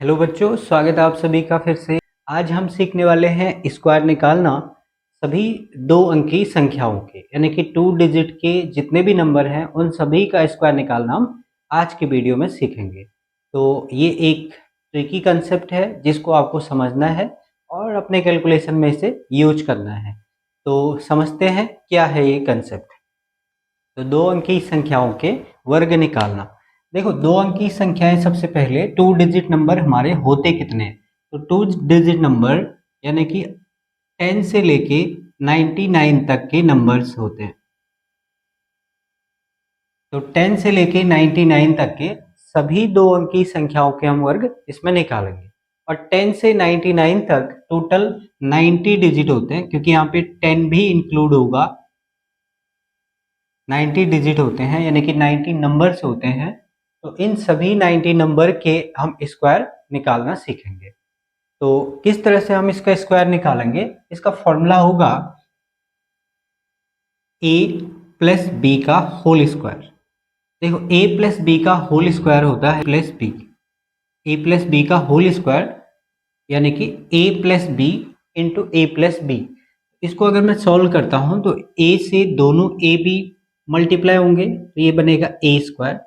Hello बच्चों, स्वागत है आप सभी का फिर से। आज हम सीखने वाले हैं स्क्वायर निकालना सभी 2 अंकी संख्याओं के, यानी कि 2 डिजिट के जितने भी नंबर हैं उन सभी का स्क्वायर निकालना हम आज के वीडियो में सीखेंगे। तो ये एक ट्रिकी कंसेप्ट है जिसको आपको समझना है और अपने कैलकुलेशन में इसे यूज करना है। तो समझते हैं क्या है ये कंसेप्ट। तो 2 अंकी संख्याओं के वर्ग निकालना। देखो, 2 अंकी संख्याएं, सबसे पहले 2 डिजिट नंबर हमारे होते कितने हैं? तो 2 डिजिट नंबर यानी कि 10 से लेके 99 तक के नंबर्स होते हैं। तो 10 से लेके 99 तक के सभी 2 अंकी संख्याओं के हम वर्ग इसमें निकालेंगे। और 10 से 99 तक टोटल 90 डिजिट होते हैं, क्योंकि यहाँ पे 10 भी इंक्लूड होगा। 90 डिजिट होते हैं, यानी कि 90 नंबर्स होते हैं। तो इन सभी 90 नंबर के हम स्क्वायर निकालना सीखेंगे। तो किस तरह से हम इसका स्क्वायर निकालेंगे? इसका फॉर्मूला होगा a प्लस बी का होल स्क्वायर। देखो, a प्लस बी का होल स्क्वायर होता है plus B, a plus B का होल स्क्वायर यानी कि a plus B into A plus B. इसको अगर मैं सॉल्व करता हूं तो a से दोनों a b मल्टीप्लाई होंगे तो ये बनेगा a square,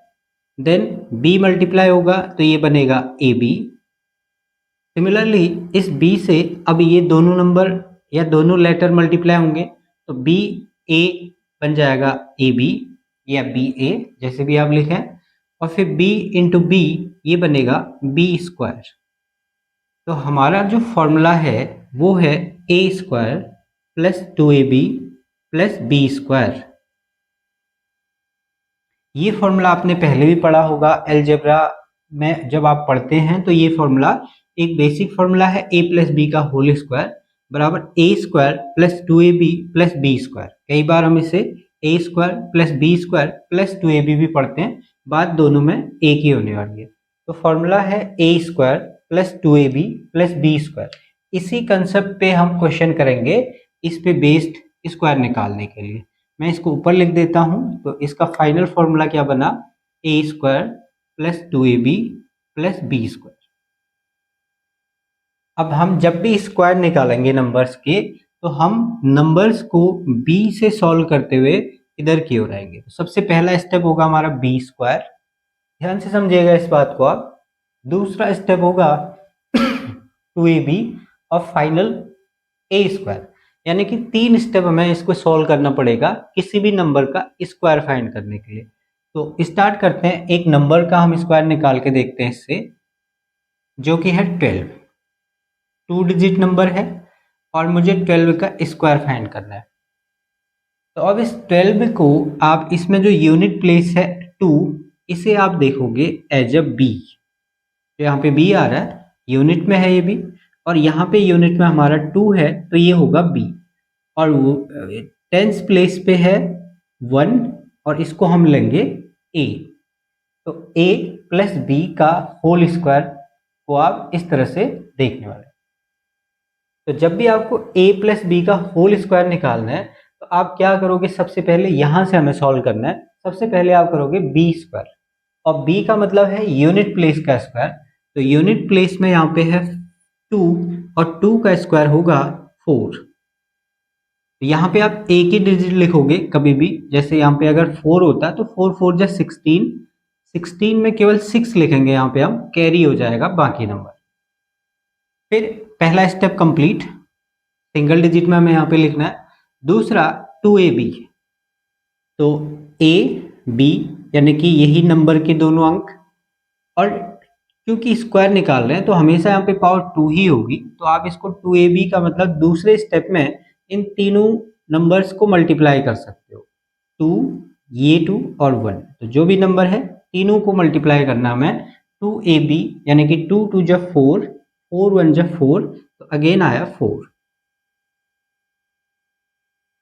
then b multiply होगा तो ये बनेगा ए बी। सिमिलरली इस b से अब ये दोनों नंबर या दोनों लेटर मल्टीप्लाई होंगे तो बी ए बन जाएगा ए बी या बी ए, जैसे भी आप लिखें। और फिर b इंटू बी ये बनेगा बी स्क्वायर। तो हमारा जो फॉर्मूला है वो है A square plus 2ab plus B square. ये फॉर्मूला आपने पहले भी पढ़ा होगा अलजेब्रा में। जब आप पढ़ते हैं तो ये फॉर्मूला एक बेसिक फॉर्मूला है, a प्लस बी का होल स्क्वायर बराबर a square plus 2ab plus B square. कई बार हम इसे a square plus B square plus 2ab भी पढ़ते हैं, बात दोनों में एक ही होने वाली है। तो फॉर्मूला है a square plus 2ab plus B square. इसी कंसेप्ट पे हम क्वेश्चन करेंगे, इस पे बेस्ड स्क्वायर निकालने के लिए। मैं इसको ऊपर लिख देता हूं। तो इसका फाइनल फॉर्मूला क्या बना? A square plus 2ab plus B square. अब हम जब भी स्क्वायर निकालेंगे नंबर्स के, तो हम नंबर्स को b से सॉल्व करते हुए इधर की ओर आएंगे। तो सबसे पहला स्टेप होगा हमारा बी स्क्वायर, ध्यान से समझिएगा इस बात को आप। दूसरा स्टेप होगा 2ab और फाइनल ए स्क्वायर, यानी कि 3 स्टेप हमें इसको सॉल्व करना पड़ेगा किसी भी नंबर का स्क्वायर फाइंड करने के लिए। तो स्टार्ट करते हैं, एक नंबर का हम स्क्वायर निकाल के देखते हैं इससे, जो कि है 12। 2 डिजिट नंबर है और मुझे 12 का स्क्वायर फाइंड करना है। तो अब इस 12 को आप, इसमें जो यूनिट प्लेस है 2, इसे आप देखोगे एज अ बी। तो यहाँ पे बी आ रहा है, यूनिट में है ये भी, और यहाँ पे यूनिट में हमारा 2 है तो ये होगा बी। और वो 10th प्लेस पे है 1 और इसको हम लेंगे a। तो a प्लस बी का होल स्क्वायर को आप इस तरह से देखने वाले। तो जब भी आपको a प्लस बी का होल स्क्वायर निकालना है तो आप क्या करोगे? सबसे पहले यहां से हमें सॉल्व करना है। सबसे पहले आप करोगे बी स्क्वायर, और b का मतलब है यूनिट प्लेस का स्क्वायर। तो यूनिट प्लेस में यहाँ पे है 2 और 2 का स्क्वायर होगा 4। यहाँ पे आप एक ही डिजिट लिखोगे कभी भी, जैसे यहाँ पे अगर 4 होता तो 4 4 जा 16, 16 में केवल 6 लिखेंगे, यहाँ पे हम कैरी हो जाएगा बाकी नंबर। फिर पहला स्टेप कंप्लीट, सिंगल डिजिट में हमें यहाँ पे लिखना है। दूसरा 2ab, तो a b यानी कि यही नंबर के दोनों अंक, और क्योंकि स्क्वायर निकाल रहे हैं तो हमेशा यहाँ पे पावर 2 ही होगी। तो आप इसको 2ab का मतलब दूसरे स्टेप में इन तीनों नंबर्स को मल्टीप्लाई कर सकते हो। 2, ये 2 और 1, तो जो भी नंबर है तीनों को मल्टीप्लाई करना हमें। 2ab यानी कि 2 2 जा 4, 4 1 जा 4, तो अगेन आया 4।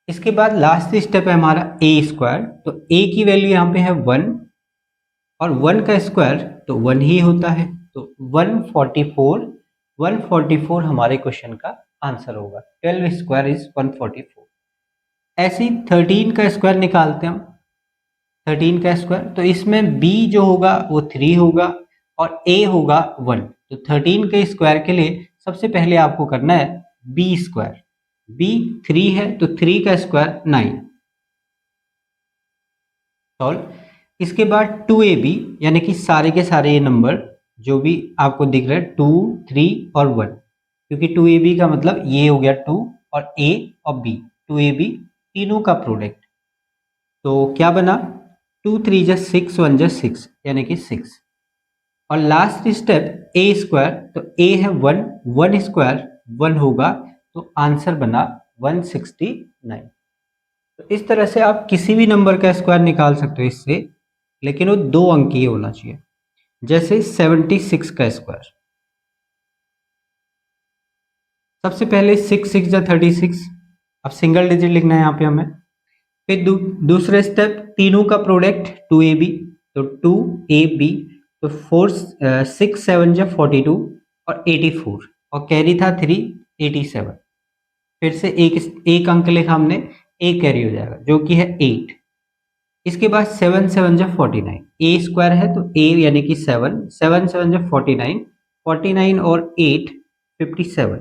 इसके बाद लास्ट स्टेप है हमारा a स्क्वायर। तो a की वैल्यू यहाँ पे है 1 और 1 का स्क्वायर तो 1 ही होता है। तो 144, 144 हमारे क्वेश्चन का आंसर होगा। 12 स्क्वायर इज 144। ऐसे ही 13 का स्क्वायर निकालते हैं हम। 13 का स्क्वायर, तो इसमें b जो होगा वो 3 होगा और a होगा 1। तो 13 के स्क्वायर के लिए सबसे पहले आपको करना है बी स्क्वायर। बी 3 है तो 3 का स्क्वायर 9 सॉल्व। इसके बाद 2ab यानी कि सारे के सारे ये नंबर जो भी आपको दिख रहे हैं 2, 3 और 1, क्योंकि 2ab का मतलब ये हो गया 2 और a और b, 2ab तीनों का प्रोडक्ट। तो क्या बना 2 3 जा 6 1 जा 6 यानी कि 6। और लास्ट स्टेप ए स्क्वायर, तो ए है 1, 1 स्क्वायर 1 होगा, तो आंसर बना 169। तो इस तरह से आप किसी भी नंबर का स्क्वायर निकाल सकते हो इससे, लेकिन वो 2 अंकीय होना चाहिए। जैसे 76 का स्क्वायर, सबसे पहले 6 6 जा 36, अब सिंगल डिजिट लिखना है यहाँ पे हमें। फिर दूसरे स्टेप तीनों का प्रोडक्ट 2ab, तो 2ab, तो 6 7 जा 42 और 84 और कैरी था 3 87। फिर से एक अंक लिखा हमने, एक कैरी हो जाएगा जो कि है 8। इसके बाद 7 7 जा 49, ए स्क्वायर है तो ए यानी कि 7, 7 7 जा 49, 49 और 8 57,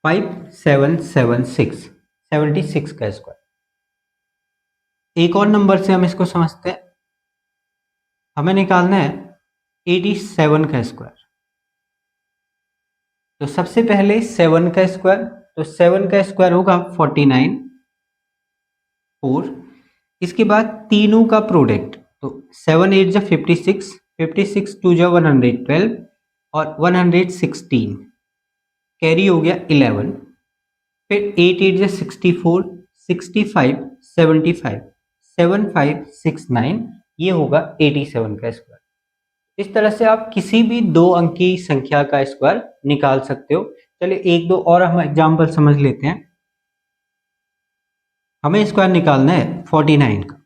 5776, 76 का स्क्वायर। एक और नंबर से हम इसको समझते हैं, हमें निकालना है 87 का स्क्वायर। तो सबसे पहले 7 का स्क्वायर, तो 7 का स्क्वायर होगा 49 4। इसके बाद तीनों का प्रोडक्ट, तो 7 8 जा 56, 56 2 जा 112 और 116, कैरी हो गया 11। फिर 8 8 जा 64, 65 75, 7569, ये होगा 87 का स्क्वायर। इस तरह से आप किसी भी 2 अंकी संख्या का स्क्वायर निकाल सकते हो। चलिए एक दो और हम एग्जाम्पल समझ लेते हैं। हमें स्क्वायर निकालना है 49 का।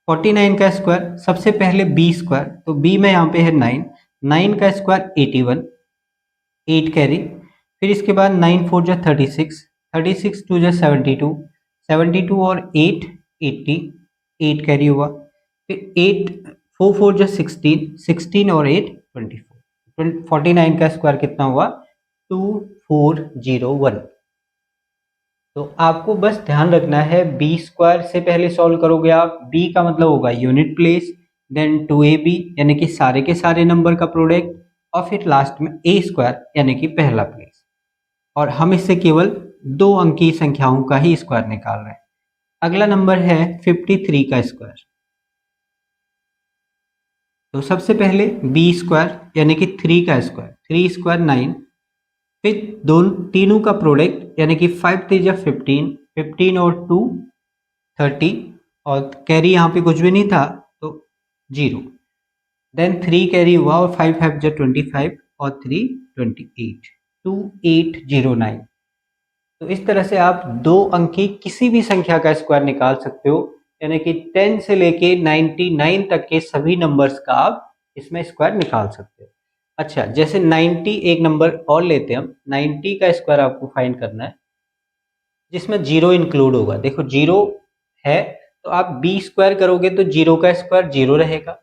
49 का स्क्वायर, सबसे पहले बी स्क्वायर, तो बी में यहाँ पे है 9, 9 का स्क्वायर 81, 8 कैरी। फिर इसके बाद 9 4 जा 36, 36 2 जा 72, 72 और 8 80, 8 कैरी हुआ। फिर 8 4 4 जा 16, 16 और 8 24। 49 का स्क्वायर कितना हुआ 2401। तो आपको बस ध्यान रखना है बी स्क्वायर से पहले सॉल्व करोगे आप, बी का मतलब होगा यूनिट प्लेस, देन 2ab यानी कि सारे के सारे नंबर का प्रोडक्ट, और फिर लास्ट में ए स्क्वायर यानी कि पहला प्लेस। और हम इससे केवल 2 अंकीय संख्याओं का ही स्क्वायर निकाल रहे हैं। अगला नंबर है 53 का स्क्वायर। तो सबसे पहले बी स्क्वायर यानी कि 3 का स्क्वायर, 3 स्क्वायर 9। फिर तीनों का प्रोडक्ट यानी कि 5 3 जा 15, 15 और 2 30 और कैरी यहाँ पे कुछ भी नहीं था तो 0। देन 3 कैरी हुआ और 5 5 जा 25 और 3 28, 2809। तो इस तरह से आप 2 अंकी किसी भी संख्या का स्क्वायर निकाल सकते हो, यानी कि 10 से लेके 99 तक के सभी नंबर्स का आप इसमें स्क्वायर निकाल सकते हो। अच्छा, जैसे 90 एक नंबर और लेते हैं हम, 90 का स्क्वायर आपको फाइंड करना है जिसमें 0 इंक्लूड होगा। देखो 0 है तो आप बी स्क्वायर करोगे तो 0 का स्क्वायर 0 रहेगा।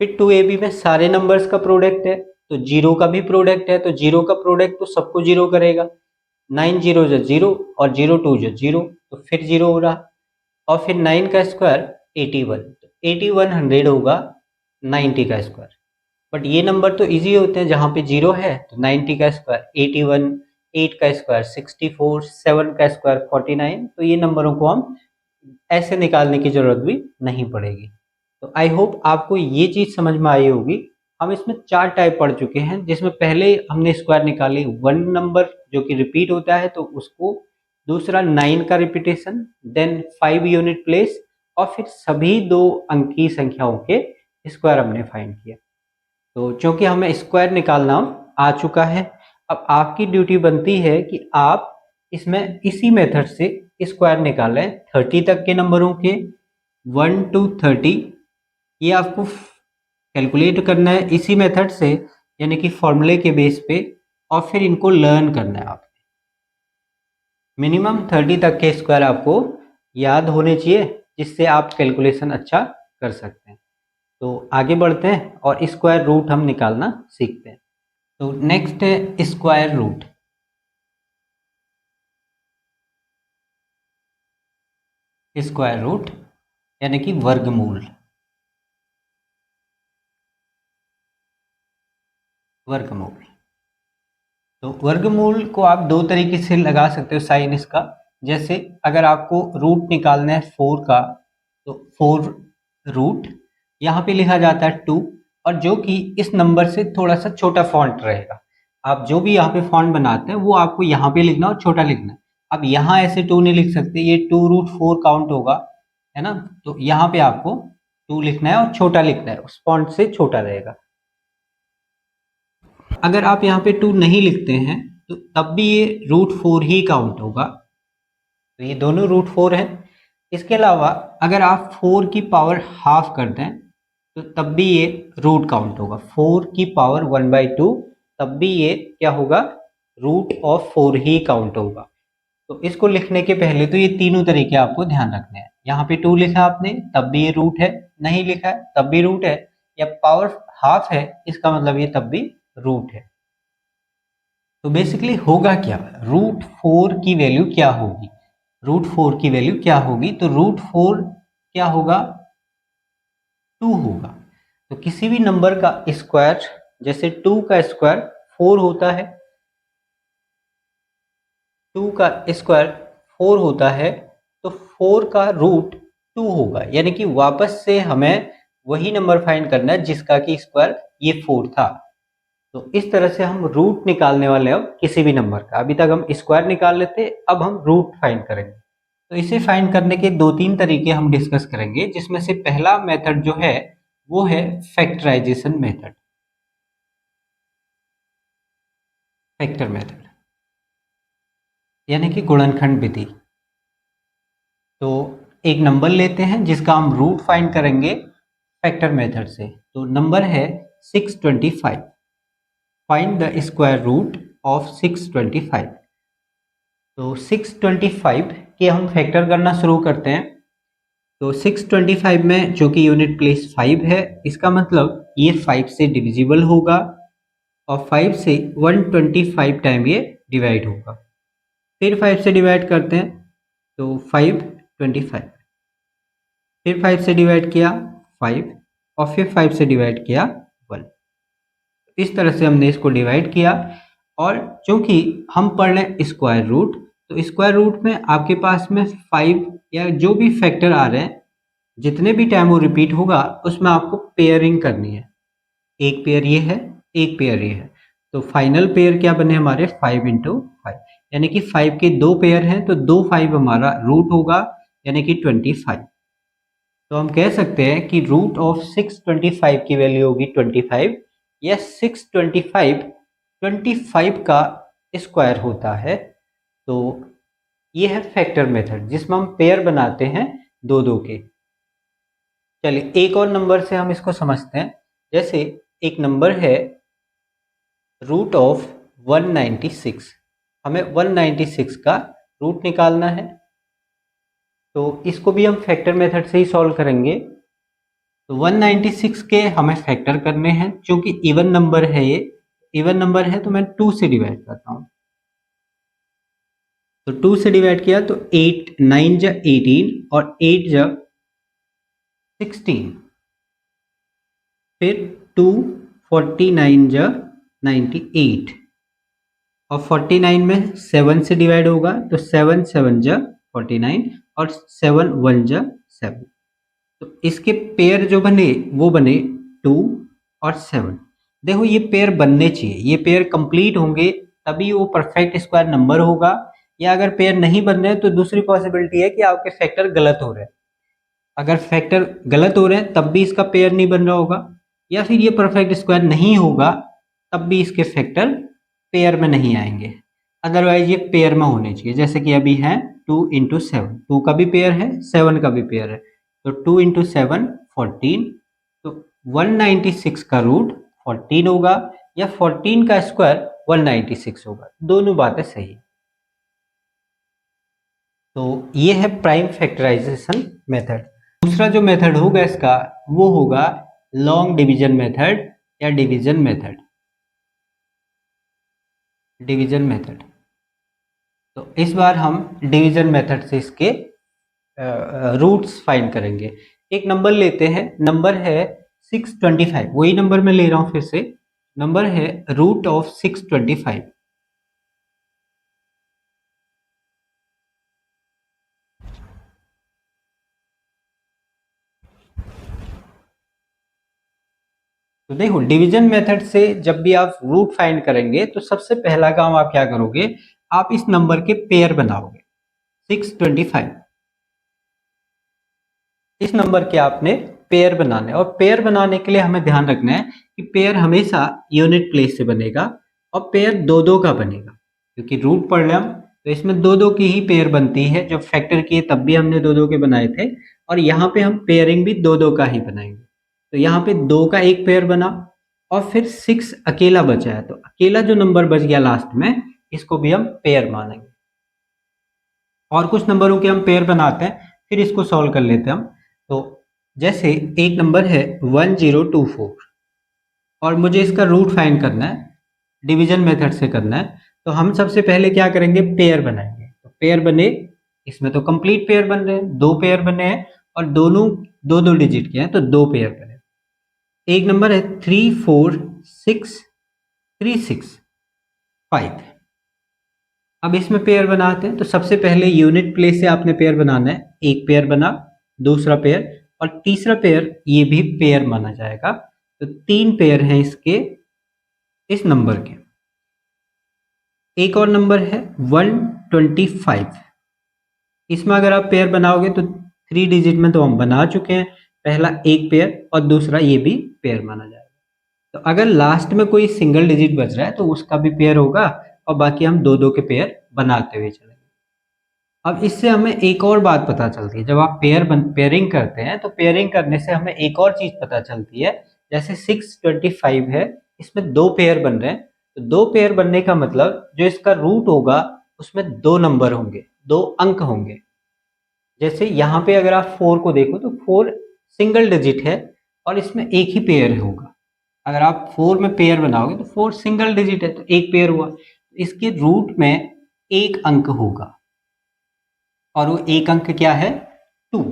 फिर 2ab में सारे नंबर्स का प्रोडक्ट है तो 0 का भी प्रोडक्ट है, तो 0 का प्रोडक्ट तो सबको 0 करेगा। 9 0 जा 0 और 0 2 जा 0, तो फिर 0 हो रहा। और फिर 9 का स्क्वायर 81, तो 8100 होगा 90 का स्क्वायर। बट ये नंबर तो इजी होते हैं, जहाँ पे 0 है तो 90 का स्क्वायर 81, 8 का स्क्वायर 64, 7 का स्क्वायर 49, तो ये नंबरों को हम ऐसे निकालने की जरूरत भी नहीं पड़ेगी। तो आई होप आपको ये चीज़ समझ में आई होगी। हम इसमें 4 टाइप पढ़ चुके हैं, जिसमें पहले हमने स्क्वायर निकाले 1 नंबर जो कि रिपीट होता है तो उसको, दूसरा 9 का रिपीटेशन, देन 5 यूनिट प्लेस, और फिर सभी 2 अंकीय संख्याओं के स्क्वायर हमने फाइंड किया। तो चूंकि हमें स्क्वायर निकालना आ चुका है, अब आपकी ड्यूटी बनती है कि आप इसमें इसी मेथड से स्क्वायर निकालें 30 तक के नंबरों के, 1 to 30, ये आपको कैलकुलेट करना है इसी मेथड से, यानी कि फॉर्मूले के बेस पे, और फिर इनको लर्न करना है आप। मिनिमम 30 तक के स्क्वायर आपको याद होने चाहिए, जिससे आप कैलकुलेशन अच्छा कर सकते हैं। तो आगे बढ़ते हैं और स्क्वायर रूट हम निकालना सीखते हैं। तो नेक्स्ट है स्क्वायर रूट। स्क्वायर रूट यानी कि वर्गमूल। वर्गमूल, तो वर्गमूल को आप दो तरीके से लगा सकते हो साइन इसका। जैसे अगर आपको रूट निकालना है 4 का, तो 4 रूट यहाँ पे लिखा जाता है 2, और जो कि इस नंबर से थोड़ा सा छोटा फॉन्ट रहेगा। आप जो भी यहाँ पे फॉन्ट बनाते हैं वो आपको यहाँ पे लिखना और छोटा लिखना है। अब यहाँ ऐसे 2 नहीं लिख सकते, ये 2√4 काउंट होगा, है ना। तो यहाँ पे आपको 2 लिखना है और छोटा लिखना है, उस फॉन्ट से छोटा रहेगा। अगर आप यहाँ पे 2 नहीं लिखते हैं तो तब भी ये √4 ही काउंट होगा। तो ये दोनों √4 है। इसके अलावा अगर आप 4 की पावर हाफ कर दें तो तब भी ये रूट काउंट होगा। 4 की पावर 1/2 तब भी ये क्या होगा, √4 ही काउंट होगा। तो इसको लिखने के पहले तो ये तीनों तरीके आपको ध्यान रखने हैं। यहाँ पे 2 लिखा आपने तब भी ये रूट है, नहीं लिखा है तब भी रूट है, या पावर हाफ है इसका मतलब ये तब भी रूट है। तो बेसिकली होगा क्या, √4 की वैल्यू क्या होगी, √4 की वैल्यू क्या होगी, तो √4 क्या होगा, 2 होगा। तो किसी भी नंबर का स्क्वायर, जैसे 2 का स्क्वायर 4 होता है, 2 का स्क्वायर 4 होता है, तो 4 का रूट 2 होगा। यानी कि वापस से हमें वही नंबर फाइंड करना है जिसका कि स्क्वायर ये 4 था। तो इस तरह से हम रूट निकालने वाले हैं अब किसी भी नंबर का। अभी तक हम स्क्वायर निकाल लेते, अब हम रूट फाइंड करेंगे। तो इसे फाइंड करने के 2-3 तरीके हम डिस्कस करेंगे, जिसमें से पहला मेथड जो है वो है फैक्टराइजेशन मेथड। फैक्टर मेथड यानी कि गुणनखंड विधि। तो एक नंबर लेते हैं जिसका हम रूट फाइंड करेंगे फैक्टर मेथड से। तो नंबर है 625। Find the square root of 625। तो 625 के हम फैक्टर करना शुरू करते हैं। तो 625 में जो कि यूनिट प्लेस 5 है, इसका मतलब ये 5 से डिविजिबल होगा और 5 से 125 टाइम ये डिवाइड होगा। फिर 5 से डिवाइड करते हैं तो 525, फिर 5 से डिवाइड किया 5, और फिर 5 से डिवाइड किया 1। इस तरह से हमने इसको डिवाइड किया। और चूंकि हम पढ़ रहे हैं स्क्वायर रूट, तो स्क्वायर रूट में आपके पास में 5 या जो भी फैक्टर आ रहे हैं, जितने भी टाइम वो रिपीट होगा उसमें आपको पेयरिंग करनी है। एक पेयर ये है, एक पेयर ये है, तो फाइनल पेयर क्या बने हमारे 5 × 5, यानी कि 5 के 2 पेयर हैं तो 2 5 हमारा रूट होगा, यानी कि 25। तो हम कह सकते हैं कि रूट ऑफ 625 की वैल्यू होगी 25, या 625 25 का स्क्वायर होता है। तो ये है फैक्टर मेथड जिसमें हम पेयर बनाते हैं दो दो के। चलिए एक और नंबर से हम इसको समझते हैं। जैसे एक नंबर है रूट ऑफ 196, हमें 196 का रूट निकालना है। तो इसको भी हम फैक्टर मेथड से ही सॉल्व करेंगे। तो 196 के हमें फैक्टर करने हैं, क्योंकि इवन नंबर है, ये इवन नंबर है तो मैं 2 से डिवाइड करता हूँ। तो 2 से डिवाइड किया तो 8 9 जा 18 और 8 जा 16, फिर 2 49 जा 98, और 49 में 7 से डिवाइड होगा तो 7 7 जा 49 और 7 1 जा 7। तो इसके पेयर जो बने वो बने 2 और 7। देखो ये पेयर बनने चाहिए, ये पेयर कंप्लीट होंगे तभी वो परफेक्ट स्क्वायर नंबर होगा। या अगर पेयर नहीं बन रहे हैं तो दूसरी पॉसिबिलिटी है कि आपके फैक्टर गलत हो रहे हैं। अगर फैक्टर गलत हो रहे हैं तब भी इसका पेयर नहीं बन रहा होगा, या फिर ये परफेक्ट स्क्वायर नहीं होगा तब भी इसके फैक्टर पेयर में नहीं आएंगे। अदरवाइज ये पेयर में होने चाहिए, जैसे कि अभी है 2 × 7, 2 का भी पेयर है 7 का भी पेयर है, तो 2 × 7 14। तो 196 का रूट 14 होगा, या 14 का स्क्वायर 196 होगा, दोनों बातें सही। तो ये है प्राइम फैक्टराइजेशन मेथड। दूसरा जो मेथड होगा इसका वो होगा लॉन्ग डिवीजन मेथड या डिवीजन मेथड। डिवीजन मेथड, तो इस बार हम डिवीजन मेथड से इसके रूट्स फाइंड करेंगे। एक नंबर लेते हैं, नंबर है 625, वही नंबर मैं ले रहा हूं फिर से, नंबर है रूट ऑफ 625। तो देखो डिवीजन मेथड से जब भी आप रूट फाइंड करेंगे तो सबसे पहला काम आप क्या करोगे, आप इस नंबर के पेयर बनाओगे। 625 इस नंबर के आपने पेयर बनाने, और पेयर बनाने के लिए हमें ध्यान रखना है कि पेयर हमेशा यूनिट प्लेस से बनेगा और पेयर दो दो का बनेगा, क्योंकि रूट पढ़ रहे हम तो इसमें दो दो की ही पेयर बनती है। जब फैक्टर किए तब भी हमने दो दो के बनाए थे, और यहाँ पे हम पेयरिंग भी दो दो का ही बनाएंगे। तो यहाँ पे दो का एक पेयर बना और फिर 6 अकेला बचा है, तो अकेला जो नंबर बच गया लास्ट में, इसको भी हम पेयर मानेंगे। और कुछ नंबरों के हम पेयर बनाते हैं, फिर इसको सॉल्व कर लेते हैं हम। तो जैसे एक नंबर है 1024 और मुझे इसका रूट फाइंड करना है, डिवीजन मेथड से करना है, तो हम सबसे पहले क्या करेंगे, पेयर बनाएंगे। तो पेयर बने, इसमें तो कंप्लीट पेयर बन रहे हैं, दो पेयर बने हैं और दोनों दो दो डिजिट के हैं, तो दो पेयर बने। एक नंबर है 34635। अब इसमें पेयर बनाते हैं, तो सबसे पहले यूनिट प्लेस से आपने पेयर बनाना है। एक पेयर बना, दूसरा पेयर और तीसरा पेयर, ये भी पेयर माना जाएगा। तो 3 पेयर हैं इसके, इस नंबर के। एक और नंबर है 125, इसमें अगर आप पेयर बनाओगे तो 3 डिजिट में तो हम बना चुके हैं, पहला एक पेयर और दूसरा ये भी पेयर माना जाएगा। तो अगर लास्ट में कोई सिंगल डिजिट बच रहा है तो उसका भी पेयर होगा, और बाकी हम दो दो के पेयर बनाते हुए चलेंगे। अब इससे हमें एक और बात पता चलती है, जब आप पेयरिंग करते हैं तो पेयरिंग करने से हमें एक और चीज पता चलती है। जैसे 625 है, इसमें दो पेयर बन रहे हैं, तो दो पेयर बनने का मतलब जो इसका रूट होगा उसमें दो नंबर होंगे, दो अंक होंगे। जैसे यहाँ पे अगर आप 4 को देखो तो 4 सिंगल डिजिट है और इसमें एक ही पेयर होगा। अगर आप 4 में पेयर बनाओगे तो 4 सिंगल डिजिट है तो एक पेयर हुआ, इसके रूट में एक अंक होगा, और वो एक अंक क्या है, 2।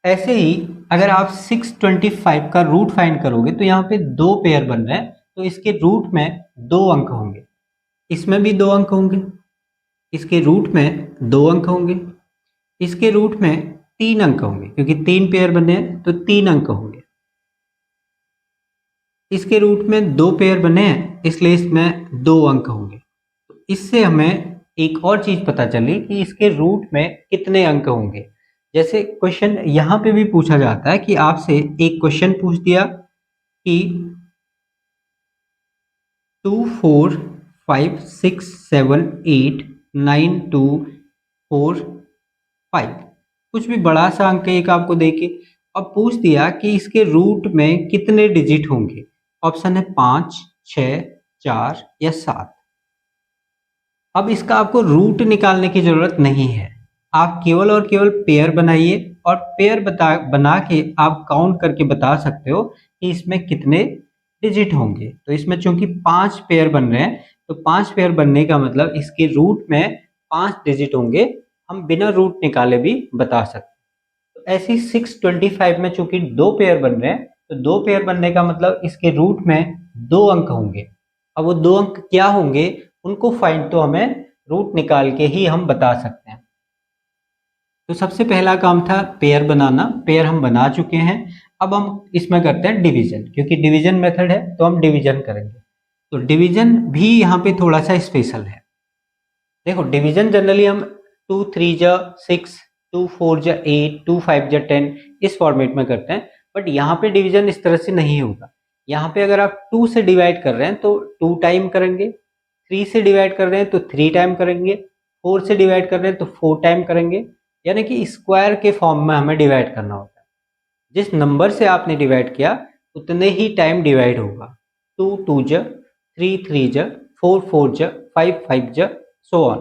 ऐसे ही अगर आप 625 का रूट फाइंड करोगे तो यहाँ पे दो पेयर बन रहे हैं, तो इसके रूट में दो अंक होंगे, इसमें भी दो अंक होंगे, इसके रूट में दो अंक होंगे, इसके रूट में 3 अंक होंगे, क्योंकि 3 पेयर बने हैं तो 3 अंक होंगे। इसके रूट में दो पेयर बने हैं इसलिए इसमें दो अंक होंगे। तो इससे हमें एक और चीज पता चली कि इसके रूट में कितने अंक होंगे। जैसे क्वेश्चन यहाँ पे भी पूछा जाता है कि आपसे एक क्वेश्चन पूछ दिया कि 2456789245, कुछ भी बड़ा सा अंक एक आपको देके अब पूछ दिया कि इसके रूट में कितने डिजिट होंगे। ऑप्शन है 5, 6, 4 या 7। अब इसका आपको रूट निकालने की जरूरत नहीं है, आप केवल और केवल पेयर बनाइए और पेयर बना के आप काउंट करके बता सकते हो कि इसमें कितने डिजिट होंगे। तो इसमें चूंकि 5 पेयर बन रहे हैं तो 5 पेयर बनने का मतलब इसके रूट में 5 डिजिट होंगे, हम बिना रूट निकाले भी बता सकते हैं। तो ऐसे 625 में चूंकि दो पेयर बन रहे हैं तो दो पेयर बनने का मतलब इसके रूट में दो अंक होंगे। अब वो दो अंक क्या होंगे उनको फाइंड तो हमें रूट निकाल के ही हम बता सकते हैं। तो सबसे पहला काम था पेयर बनाना, पेयर हम बना चुके हैं। अब हम इसमें करते हैं डिवीजन, क्योंकि डिवीजन मेथड है तो हम डिवीजन करेंगे। तो डिवीजन भी यहाँ पे थोड़ा सा स्पेशल है। देखो डिवीजन जनरली हम 2 3 जा 6, 2 4 जा 8, 2 5 जा 10 इस फॉर्मेट में करते हैं, बट यहाँ पे डिवीजन इस तरह से नहीं होगा। यहाँ पे अगर आप 2 से डिवाइड कर रहे हैं तो 2 टाइम करेंगे, 3 से डिवाइड कर रहे हैं तो 3 टाइम करेंगे, 4 से डिवाइड कर रहे हैं तो 4 टाइम करेंगे, यानी कि स्क्वायर के फॉर्म में हमें डिवाइड करना होता है। जिस नंबर से आपने डिवाइड किया उतने ही टाइम डिवाइड होगा। 2 2 जा, 3 3 जा, 4 4 जा, 5 5 जा, सो ऑन।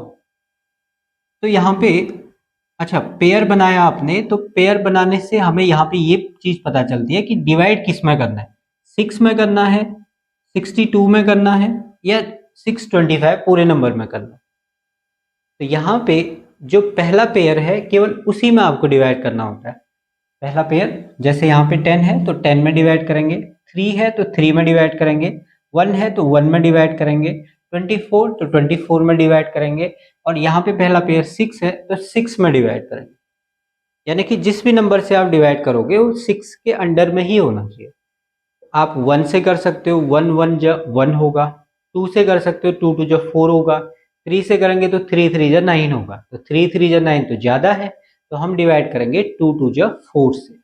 तो यहाँ पे अच्छा, पेयर बनाया आपने, तो पेयर बनाने से हमें यहाँ पे ये चीज पता चलती है कि डिवाइड किस में करना है, 6 में करना है, 62 में करना है, या 625 पूरे नंबर में करना है। तो यहाँ पे जो पहला पेयर है केवल उसी में आपको डिवाइड करना होता है। पहला पेयर जैसे यहाँ पे 10 है तो 10 में डिवाइड करेंगे, 3 है तो 3 में डिवाइड करेंगे, 1 है तो 1 में डिवाइड करेंगे, 24 तो 24 में डिवाइड करेंगे, और यहाँ पे पहला पेयर 6 है तो 6 में डिवाइड करेंगे। यानी कि जिस भी नंबर से आप डिवाइड करोगे वो 6 के अंडर में ही होना चाहिए। आप 1 से कर सकते हो, 1 1 जा 1 होगा, 2 से कर सकते हो, 2 2 जा 4 होगा, 3 से करेंगे तो 3 3 जा 9 होगा, तो 3 3 जा 9 तो ज़्यादा है, तो हम डिवाइड करेंगे 2 2 जा 4 से।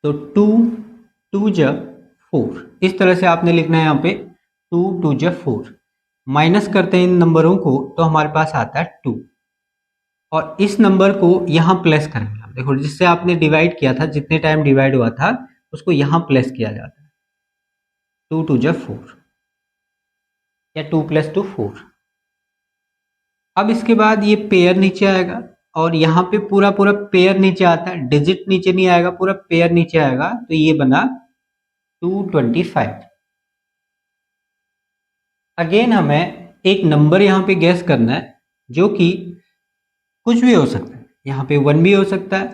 तो 2 2 जा 4, इस तरह से आपने लिखना है यहाँ पे 2 2 जा 4। माइनस करते हैं इन नंबरों को तो हमारे पास आता है 2, और इस नंबर को यहाँ प्लस करेंगे हम। देखो जिससे आपने डिवाइड किया था, जितने टाइम डिवाइड हुआ था उसको यहाँ प्लस किया जाता है, 2 2 जा 4 या 2 + 2 4। अब इसके बाद ये पेयर नीचे आएगा, और यहाँ पे पूरा पूरा पेयर नीचे आता है, डिजिट नीचे नहीं आएगा, पूरा पेयर नीचे आएगा, तो ये बना 225। अगेन हमें एक नंबर यहाँ पे गैस करना है जो कि कुछ भी हो सकता है। यहाँ पे 1 भी हो सकता है,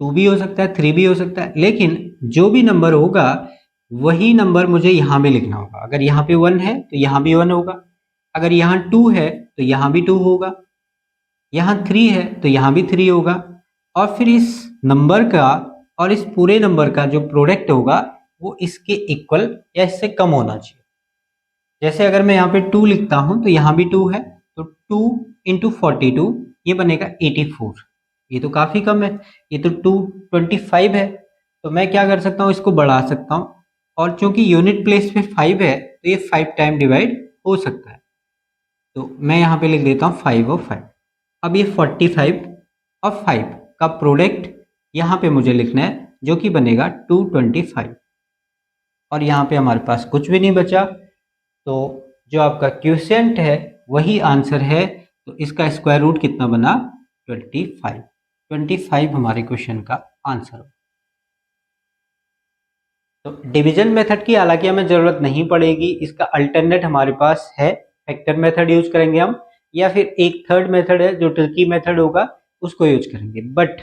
2 भी हो सकता है, 3 भी हो सकता है, लेकिन जो भी नंबर होगा वही नंबर मुझे यहाँ भी लिखना होगा। अगर यहाँ पे 1 है तो यहाँ भी 1 होगा, अगर यहाँ 2 है तो यहाँ भी 2 होगा, यहाँ 3 है तो यहाँ भी 3 होगा, और फिर इस नंबर का और इस पूरे नंबर का जो प्रोडक्ट होगा वो इसके इक्वल या इससे कम होना चाहिए। जैसे अगर मैं यहाँ पे 2 लिखता हूँ तो यहाँ भी 2 है, तो 2 इंटू 42 ये बनेगा 84। ये तो काफ़ी कम है, ये तो 225 है, तो मैं क्या कर सकता हूँ, इसको बढ़ा सकता हूँ, और चूंकि यूनिट प्लेस पे 5 है तो ये 5 टाइम डिवाइड हो सकता है, तो मैं यहाँ पे लिख देता हूँ 5 और 5। अब ये 45 और 5 का प्रोडक्ट यहाँ पे मुझे लिखना है जो कि बनेगा 225, और यहाँ पे हमारे पास कुछ भी नहीं बचा, तो जो आपका क्वोशिएंट है वही आंसर है, तो इसका स्क्वायर रूट कितना बना, 25। 25 हमारे क्वेश्चन का आंसर हो। तो डिवीजन मेथड की हालांकि हमें ज़रूरत नहीं पड़ेगी, इसका अल्टरनेट हमारे पास है, फैक्टर मेथड यूज करेंगे हम, या फिर एक थर्ड मेथड है जो ट्रिकी मेथड होगा उसको यूज करेंगे। बट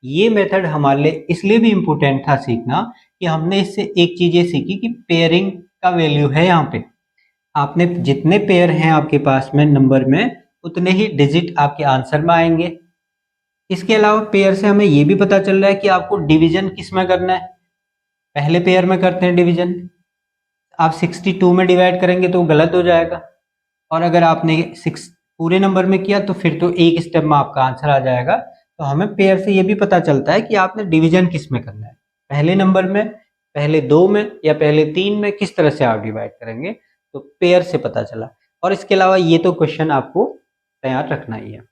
ये मेथड हमारे लिए इसलिए भी इम्पोर्टेंट था सीखना कि हमने इससे एक चीज़ ये सीखी कि पेयरिंग का वैल्यू है। यहाँ पे आपने जितने पेयर हैं आपके पास में नंबर में उतने ही डिजिट आपके आंसर में आएंगे। इसके अलावा पेयर से हमें ये भी पता चल रहा है कि आपको डिवीजन किस में करना है। पहले पेयर में करते हैं डिवीजन, आप 62 में डिवाइड करेंगे तो गलत हो जाएगा, और अगर आपने 6 पूरे नंबर में किया तो फिर तो एक स्टेप में आपका आंसर आ जाएगा। तो हमें पेयर से ये भी पता चलता है कि आपने डिवीजन किस में करना है, पहले नंबर में, पहले 2 में, या पहले 3 में, किस तरह से आप डिवाइड करेंगे, तो पेयर से पता चला। और इसके अलावा ये तो क्वेश्चन आपको तैयार रखना ही है।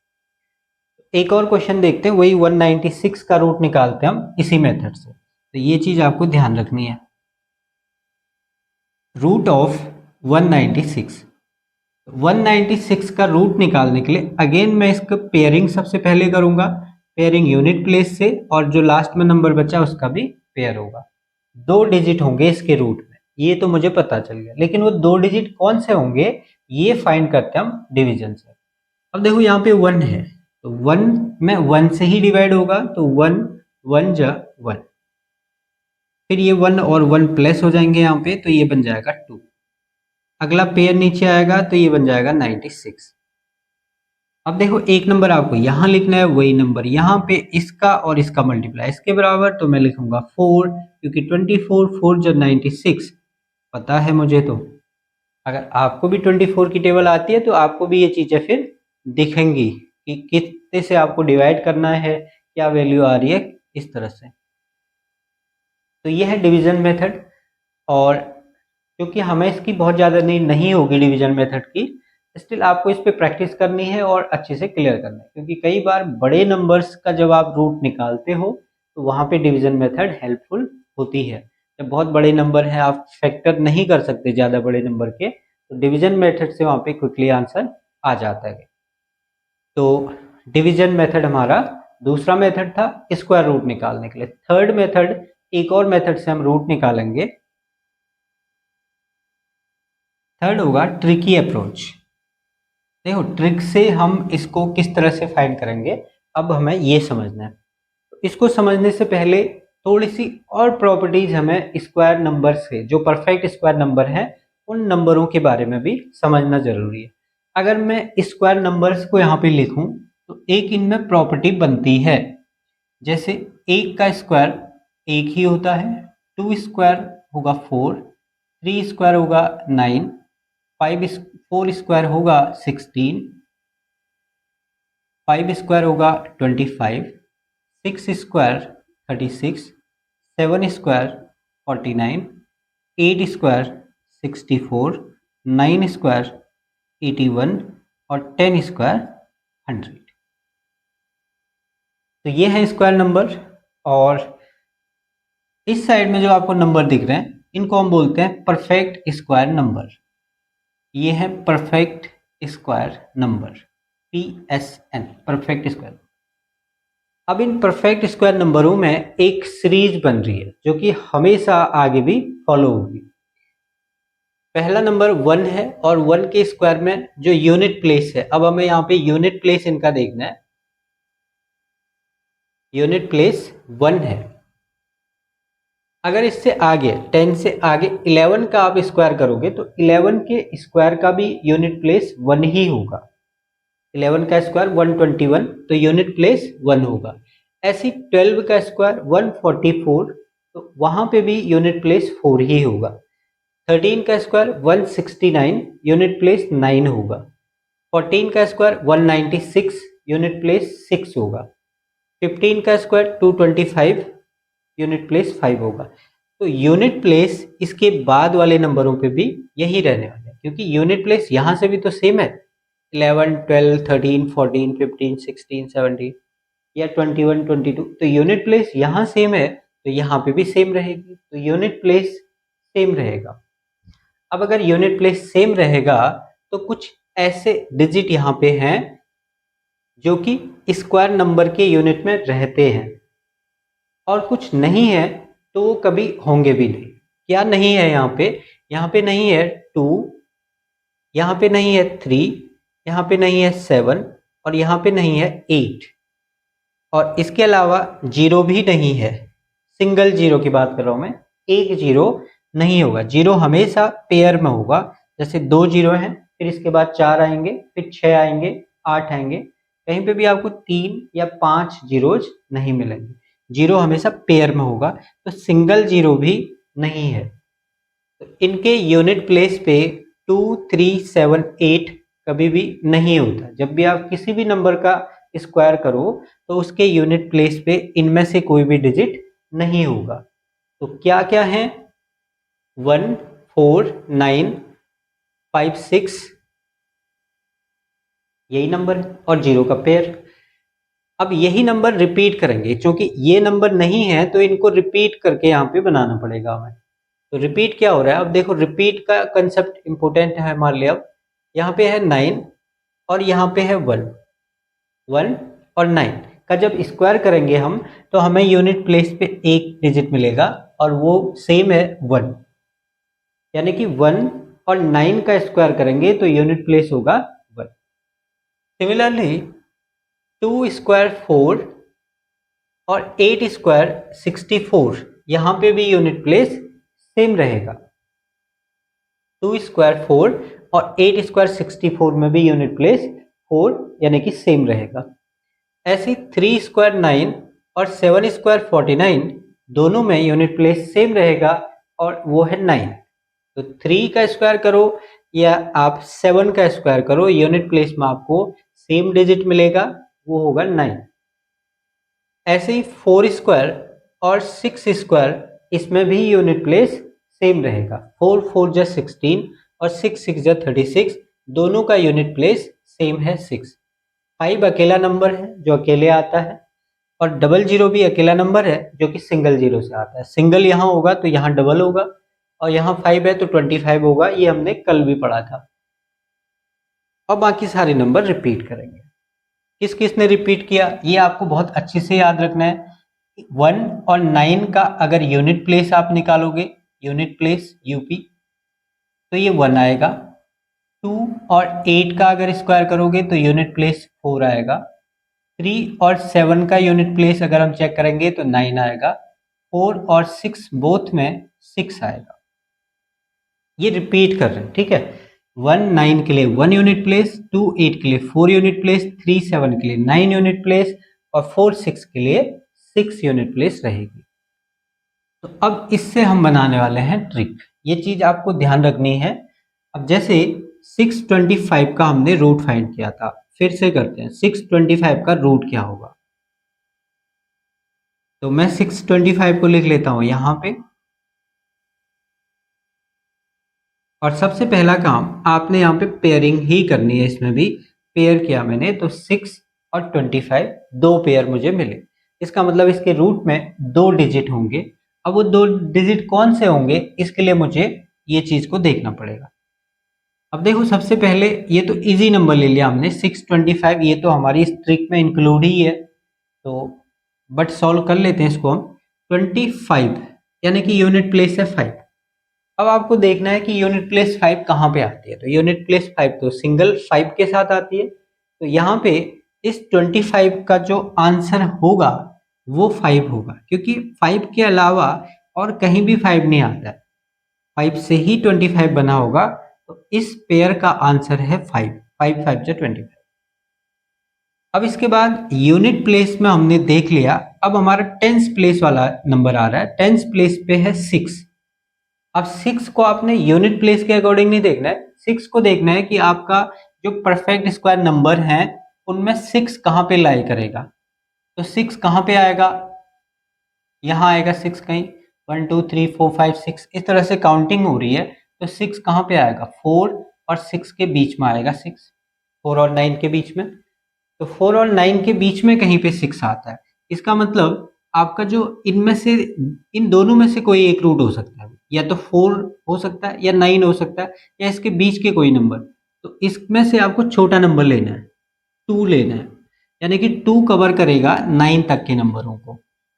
एक और क्वेश्चन देखते हैं, वही 196 का रूट निकालते हैं हम इसी मेथड से, तो ये चीज आपको ध्यान रखनी है। रूट ऑफ 196, 196 का रूट निकालने के लिए अगेन मैं इसका पेयरिंग सबसे पहले करूंगा, पेयरिंग यूनिट प्लेस से, और जो लास्ट में नंबर बचा उसका भी पेयर होगा। 2 डिजिट होंगे इसके रूट में, ये तो मुझे पता चल गया, लेकिन वो 2 डिजिट कौन से होंगे ये फाइंड करते हैं हम डिवीजन से। अब देखो यहाँ पे 1 है, तो 1 में 1 से ही डिवाइड होगा, तो 1 1 जा 1, फिर ये 1 और 1 प्लस हो जाएंगे यहाँ पे, तो ये बन जाएगा 2। अगला पेयर नीचे आएगा तो ये बन जाएगा 96। अब देखो एक नंबर आपको यहाँ लिखना है, वही नंबर यहाँ पे इसका और इसका मल्टीप्लाई इसके बराबर, तो मैं लिखूंगा 4, क्योंकि 24 4 जब 96 पता है मुझे। तो अगर आपको भी 24 की टेबल आती है तो आपको भी ये चीज़ें फिर दिखेंगी कि कितने से आपको डिवाइड करना है, क्या वैल्यू आ रही है, इस तरह से। तो ये है डिवीजन मेथड, और क्योंकि हमें इसकी बहुत ज़्यादा नीड नहीं होगी डिवीजन मेथड की, स्टिल आपको इस पे प्रैक्टिस करनी है और अच्छे से क्लियर करना है, क्योंकि कई बार बड़े नंबर्स का जब आप रूट निकालते हो तो वहाँ पे डिवीजन मेथड हेल्पफुल होती है। जब बहुत बड़े नंबर हैं, आप फैक्टर नहीं कर सकते ज़्यादा बड़े नंबर के, तो डिवीजन मेथड से वहाँ पे क्विकली आंसर आ जाता है। तो डिवीजन मेथड हमारा दूसरा मेथड था स्क्वायर रूट निकालने के लिए। थर्ड मेथड, एक और मेथड से हम रूट निकालेंगे। थर्ड होगा ट्रिकी अप्रोच। देखो ट्रिक से हम इसको किस तरह से फाइंड करेंगे, अब हमें ये समझना है। तो इसको समझने से पहले थोड़ी सी और प्रॉपर्टीज हमें स्क्वायर नंबर से, जो परफेक्ट स्क्वायर नंबर है उन नंबरों के बारे में भी समझना जरूरी है। अगर मैं स्क्वायर नंबर्स को यहाँ पे लिखूं तो एक इनमें प्रॉपर्टी बनती है, जैसे एक का स्क्वायर एक ही होता है, 2 स्क्वायर होगा 4, 3 स्क्वायर होगा 9, 4 स्क्वायर होगा 16, 5 स्क्वायर होगा 25, 6 स्क्वायर 36, 7 स्क्वायर 49, 8 स्क्वायर 64, 9 स्क्वायर 81 और 10 स्क्वायर 100। तो ये है स्क्वायर नंबर। और इस साइड में जो आपको नंबर दिख रहे हैं इनको हम बोलते हैं परफेक्ट स्क्वायर नंबर। ये है perfect square number, PSN, perfect square. अब इन परफेक्ट स्क्वायर नंबरों में एक सीरीज बन रही है जो कि हमेशा आगे भी फॉलो होगी। पहला नंबर 1 है और 1 के स्क्वायर में जो यूनिट प्लेस है, अब हमें यहाँ पे यूनिट प्लेस इनका देखना है। यूनिट प्लेस 1 है। अगर इससे आगे 10 से आगे 11 का आप स्क्वायर करोगे तो 11 के स्क्वायर का भी यूनिट प्लेस 1 ही होगा। 11 का स्क्वायर 121, तो यूनिट प्लेस 1 होगा। ऐसी 12 का स्क्वायर 144, तो वहां पे भी यूनिट प्लेस 4 ही होगा। 13 का स्क्वायर 169, यूनिट प्लेस 9 होगा। 14 का स्क्वायर 196, यूनिट प्लेस 6 होगा। 15 का स्क्वायर 225, यूनिट प्लेस 5 होगा। तो यूनिट प्लेस इसके बाद वाले नंबरों पे भी यही रहने वाला है, क्योंकि यूनिट प्लेस यहाँ से भी तो सेम है, 11, 12, 13, 14, 15, 16, 17 या 21, 22। तो यूनिट प्लेस यहाँ सेम है तो यहाँ पे भी सेम रहेगी, तो यूनिट प्लेस सेम रहेगा। अब अगर यूनिट प्लेस सेम रहेगा तो कुछ ऐसे डिजिट यहाँ पे हैं जो कि स्क्वायर नंबर के यूनिट में रहते हैं और कुछ नहीं है तो वो कभी होंगे भी नहीं। क्या नहीं है यहाँ पे? यहाँ पे नहीं है 2, यहाँ पे नहीं है 3, यहाँ पे नहीं है 7 और यहाँ पे नहीं है 8, और इसके अलावा 0 भी नहीं है। सिंगल जीरो की बात कर रहा हूँ मैं, एक जीरो नहीं होगा। जीरो हमेशा पेयर में होगा, जैसे 2 जीरो हैं, फिर इसके बाद 4 आएंगे, फिर 6 आएंगे, 8 आएंगे। कहीं पे भी आपको 3 या 5 जीरोज नहीं मिलेंगे। जीरो हमेशा पेयर में होगा, तो सिंगल जीरो भी नहीं है। तो इनके यूनिट प्लेस पे 2, 3, 7, 8 कभी भी नहीं होता। जब भी आप किसी भी नंबर का स्क्वायर करो तो उसके यूनिट प्लेस पे इनमें से कोई भी डिजिट नहीं होगा। तो क्या क्या है? 1, 4, 9, 5, 6 यही नंबर है और जीरो का पेयर। अब यही नंबर रिपीट करेंगे, क्योंकि ये नंबर नहीं है तो इनको रिपीट करके यहाँ पे बनाना पड़ेगा हमें। तो रिपीट क्या हो रहा है? अब देखो रिपीट का कंसेप्ट इंपॉर्टेंट है हमारे लिए। अब यहाँ पे है 9 और यहाँ पे है 1, 1 और 9 का जब स्क्वायर करेंगे हम तो हमें यूनिट प्लेस पे एक डिजिट मिलेगा और वो सेम है 1, यानी कि 1 और 9 का स्क्वायर करेंगे तो यूनिट प्लेस होगा 1। सिमिलरली 2 स्क्वायर 4 और 8 स्क्वायर 64, यहाँ पे भी यूनिट प्लेस सेम रहेगा। 2 स्क्वायर 4 और 8 स्क्वायर 64 में भी यूनिट प्लेस 4 यानी कि सेम रहेगा। ऐसे 3 स्क्वायर 9 और 7 स्क्वायर 49 दोनों में यूनिट प्लेस सेम रहेगा और वो है 9। तो 3 का स्क्वायर करो या आप 7 का स्क्वायर करो, यूनिट प्लेस में आपको सेम डिजिट मिलेगा, वो होगा 9। ऐसे ही 4 स्क्वायर और 6 स्क्वायर, इसमें भी यूनिट प्लेस सेम रहेगा। 4 4 जा 16 और 6 6 जा 36, दोनों का यूनिट प्लेस सेम है 6। 5 अकेला नंबर है जो अकेले आता है, और डबल जीरो भी अकेला नंबर है जो कि सिंगल जीरो से आता है। सिंगल यहाँ होगा तो यहाँ डबल होगा, और यहाँ 5 है तो 25 होगा, ये हमने कल भी पढ़ा था। और बाकी सारे नंबर रिपीट करेंगे। किस किस ने रिपीट किया ये आपको बहुत अच्छे से याद रखना है। 1 और 9 का अगर यूनिट प्लेस आप निकालोगे, यूनिट प्लेस यूपी, तो ये 1 आएगा। 2 और 8 का अगर स्क्वायर करोगे तो यूनिट प्लेस 4 आएगा। 3 और 7 का यूनिट प्लेस अगर हम चेक करेंगे तो 9 आएगा। 4 और 6 बोथ में 6 आएगा। ये रिपीट कर रहे हैं, ठीक है। 1 9 के लिए 1 यूनिट प्लेस, 2 8 के लिए 4 यूनिट प्लेस, 3 7 के लिए 9 यूनिट प्लेस और 4 6 के लिए 6 यूनिट प्लेस रहेगी। तो अब इससे हम बनाने वाले हैं ट्रिक। ये चीज आपको ध्यान रखनी है। अब जैसे 625 का हमने रूट फाइंड किया था, फिर से करते हैं। 625 का रूट क्या होगा, तो मैं 625 को लिख लेता हूं यहां पे। और सबसे पहला काम आपने यहाँ पे पेयरिंग ही करनी है। इसमें भी पेयर किया मैंने तो 6 और 25 दो पेयर मुझे मिले। इसका मतलब इसके रूट में 2 डिजिट होंगे। अब वो 2 डिजिट कौन से होंगे, इसके लिए मुझे ये चीज को देखना पड़ेगा। अब देखो, सबसे पहले ये तो इजी नंबर ले लिया हमने 625, ये तो हमारी इस ट्रिक में इंक्लूड ही है। तो बट सॉल्व कर लेते हैं इसको हम। 25 यानी कि यूनिट प्लेस है 5। अब आपको देखना है कि यूनिट प्लेस 5 कहाँ पे आती है। तो यूनिट प्लेस 5 तो सिंगल 5 के साथ आती है। तो यहाँ पे इस 25 का जो आंसर होगा वो 5 होगा, क्योंकि 5 के अलावा और कहीं भी 5 नहीं आता है। 5 से ही 25 बना होगा। तो इस पेयर का आंसर है 5। 5 5 जो 25। अब इसके बाद यूनिट प्लेस में हमने देख लिया। अब हमारा टेंस प्लेस वाला नंबर आ रहा है। टेंस प्लेस पे है 6। अब 6 को आपने यूनिट प्लेस के अकॉर्डिंग नहीं देखना है। 6 को देखना है कि आपका जो परफेक्ट स्क्वायर नंबर है उनमें 6 कहाँ पे लाई करेगा। तो 6 कहाँ पे आएगा, यहाँ आएगा 6 कहीं। 1 2 3 4 5 6 इस तरह से काउंटिंग हो रही है। तो 6 कहाँ पे आएगा, 4 और 6 के बीच में आएगा 6। 4 और 9 के बीच में। तो 4 और 9 के बीच में कहीं पे 6 आता है। इसका मतलब आपका जो इनमें से, इन दोनों में से कोई एक रूट हो सकता है। या तो 4 हो सकता है या 9 हो सकता है या इसके बीच के कोई नंबर। तो इसमें से आपको छोटा नंबर लेना है, 2 लेना है। यानी कि 2 कवर करेगा 9 तक के नंबरों को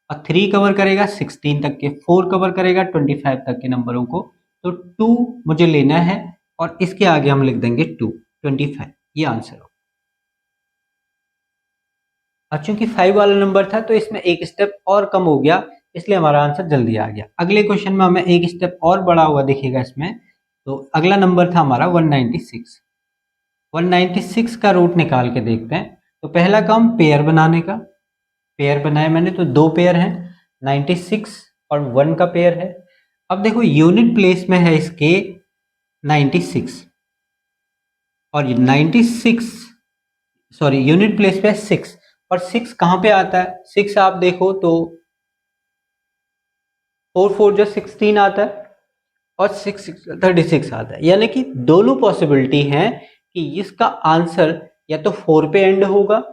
और 3 कवर करेगा 16 तक के, 4 कवर करेगा 25 तक के नंबरों को। तो 2 मुझे लेना है और इसके आगे हम लिख देंगे 2 25। ये आंसर हो। और चूंकि 5 वाला नंबर था तो इसमें एक स्टेप और कम हो गया, इसलिए हमारा आंसर जल्दी आ गया। अगले क्वेश्चन में हमें एक स्टेप और बड़ा हुआ दिखेगा इसमें। तो अगला नंबर था हमारा 196। 196 का रूट निकाल के देखते हैं। तो पहला काम पेयर बनाने का। पेयर बनाए मैंने तो 2 पेयर हैं, 96 और 1 का पेयर है। अब देखो यूनिट प्लेस में है इसके 96 और 96, सॉरी यूनिट प्लेस पे है 6 और 6 कहाँ पे आता है। 6 आप देखो तो 4 4 जो 16 आता है और 6 6 36 आता है। यानी कि दोनों पॉसिबिलिटी हैं कि इसका आंसर या तो 4 पे एंड होगा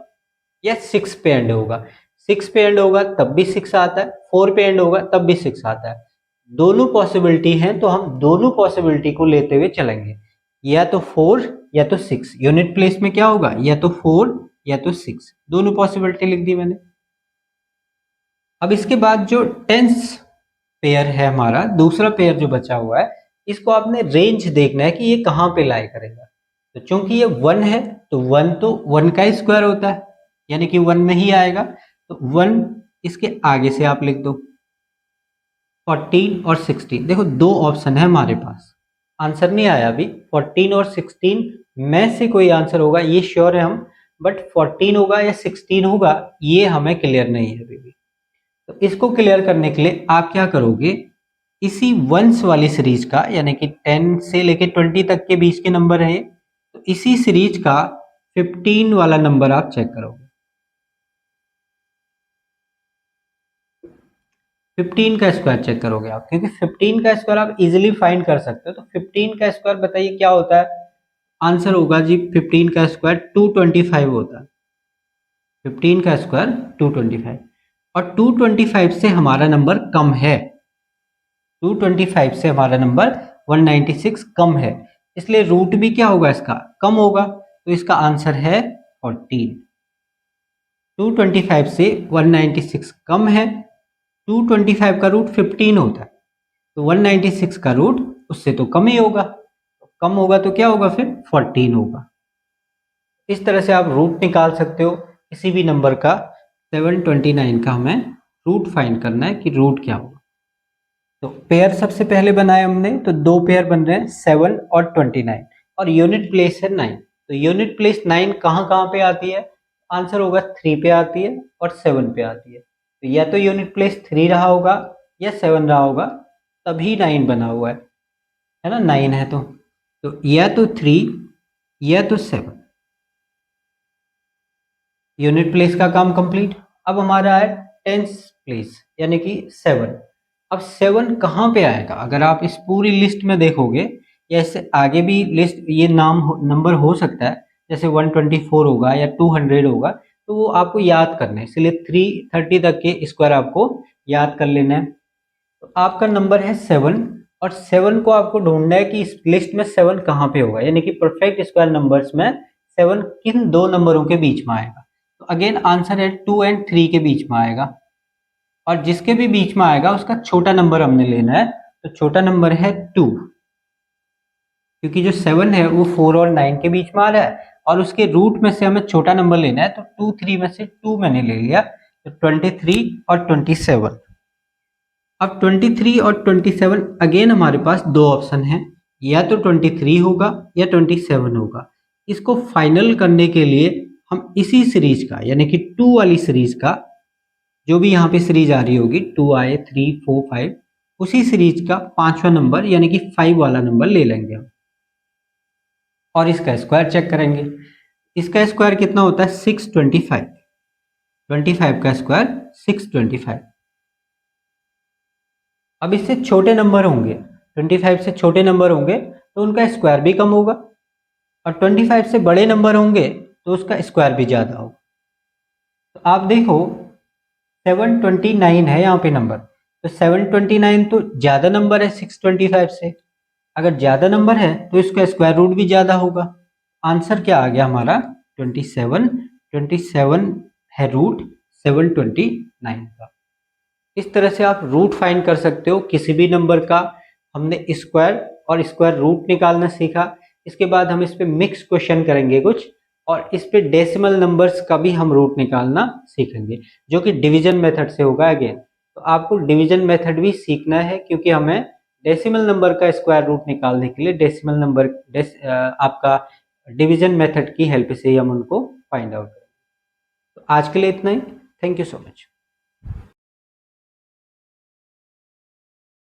या 6 पे एंड होगा। 6 पे एंड होगा तब भी 6 आता है, 4 पे एंड होगा तब भी 6 आता है। दोनों पॉसिबिलिटी हैं तो हम दोनों पॉसिबिलिटी को लेते हुए चलेंगे। या तो 4 या तो 6। यूनिट प्लेस में क्या होगा, या तो 4 या तो 6। दोनों पॉसिबिलिटी लिख दी मैंने। अब इसके बाद जो टेंस पेयर है हमारा, दूसरा पेयर जो बचा हुआ है, इसको आपने रेंज देखना है कि ये कहाँ पे लाई करेगा। तो चूंकि ये 1 है तो 1 तो 1 का स्क्वायर होता है, यानी कि 1 में ही आएगा। तो 1 इसके आगे से आप लिख दो। 14 और 16, देखो 2 ऑप्शन है हमारे पास, आंसर नहीं आया अभी। 14 और 16 में से कोई आंसर होगा ये श्योर है हम, बट 14 होगा या 16 होगा ये हमें क्लियर नहीं है अभी भी। तो इसको क्लियर करने के लिए आप क्या करोगे, इसी वंस वाली सीरीज का, यानी कि 10 से लेके 20 तक के बीच के नंबर है, तो इसी सीरीज का 15 वाला नंबर आप चेक करोगे। 15 का स्क्वायर चेक करोगे आप, क्योंकि 15 का स्क्वायर आप इजीली फाइंड कर सकते हो। तो 15 का स्क्वायर बताइए क्या होता है, आंसर होगा जी 15 का स्क्वायर 225 होता है। 15 का स्क्वायर 225 और 225 से हमारा नंबर कम है। 225 से हमारा नंबर 196 कम है, इसलिए रूट भी क्या होगा इसका, कम होगा। तो इसका आंसर है 14। 225 से 196 कम है, 225 का रूट 15 होता है, तो 196 का रूट उससे तो कम ही होगा, कम होगा तो क्या होगा फिर 14 होगा। इस तरह से आप रूट निकाल सकते हो किसी भी नंबर का। 729 का हमें रूट फाइंड करना है कि रूट क्या होगा। तो पेयर सबसे पहले बनाए हमने, तो दो पेयर बन रहे हैं 7 और 29, और यूनिट प्लेस है 9। तो यूनिट प्लेस 9 कहाँ कहाँ पे आती है? आंसर होगा 3 पे आती है और 7 पे आती है। तो या तो यूनिट प्लेस 3 रहा होगा या 7 रहा होगा, तभी 9 बना हुआ है ना, 9 है तो या तो 3 या तो 7। यूनिट प्लेस का काम कंप्लीट। अब हमारा है टेंस प्लेस यानी कि 7। अब 7 कहाँ पे आएगा? अगर आप इस पूरी लिस्ट में देखोगे, या इससे आगे भी लिस्ट ये नंबर हो सकता है, जैसे 124 होगा या 200 होगा, तो वो आपको याद करना है, इसलिए 330 तक के स्क्वायर आपको याद कर लेना है। तो आपका नंबर है 7, और 7 को आपको ढूंढना है कि इस लिस्ट में 7 कहाँ पे होगा, यानी कि परफेक्ट स्क्वायर नंबर्स में 7 किन दो नंबरों के बीच में आएगा। तो अगेन आंसर है 2 और 3 के बीच में आएगा, और जिसके भी बीच में आएगा उसका छोटा नंबर हमने लेना है। तो छोटा नंबर है 2, क्योंकि जो 7 है वो 4 और 9 के बीच में आ रहा है, और उसके रूट में से हमें छोटा नंबर लेना है, तो 2 3 में से 2 मैंने ले लिया, तो 23 और 27। अब 23 और 27 अगेन हमारे पास दो ऑप्शन है, या तो 23 होगा या 27 होगा। इसको फाइनल करने के लिए हम इसी सीरीज का यानी कि 2 वाली सीरीज का, जो भी यहाँ पे सीरीज आ रही होगी 2 आए 3 4 5, उसी सीरीज का पांचवा नंबर यानी कि 5 वाला नंबर ले लेंगे हम, और इसका स्क्वायर चेक करेंगे। इसका स्क्वायर कितना होता है? 625। 25 का स्क्वायर 625। अब इससे छोटे नंबर होंगे, 25 से छोटे नंबर होंगे तो उनका स्क्वायर भी कम होगा, और 25 से बड़े नंबर होंगे तो उसका स्क्वायर भी ज़्यादा होगा। तो आप देखो 729 है यहाँ पे नंबर, तो 729 तो ज़्यादा नंबर है 625 से। अगर ज़्यादा नंबर है तो इसका स्क्वायर रूट भी ज़्यादा होगा। आंसर क्या आ गया हमारा? 27। 27 है रूट 729 का। इस तरह से आप रूट फाइंड कर सकते हो किसी भी नंबर का। हमने स्क्वायर और स्क्वायर रूट निकालना सीखा। इसके बाद हम इस पे मिक्स क्वेश्चन करेंगे कुछ, और इस पे डेसिमल नंबर्स का भी हम रूट निकालना सीखेंगे, जो कि डिवीजन मेथड से होगा अगेन। तो आपको डिवीजन मेथड भी सीखना है, क्योंकि हमें डेसिमल नंबर का स्क्वायर रूट निकालने के लिए डेसिमल नंबर आपका डिवीजन मेथड की हेल्प से ही हम उनको फाइंड आउट करेंगे। तो आज के लिए इतना ही। Thank you so much.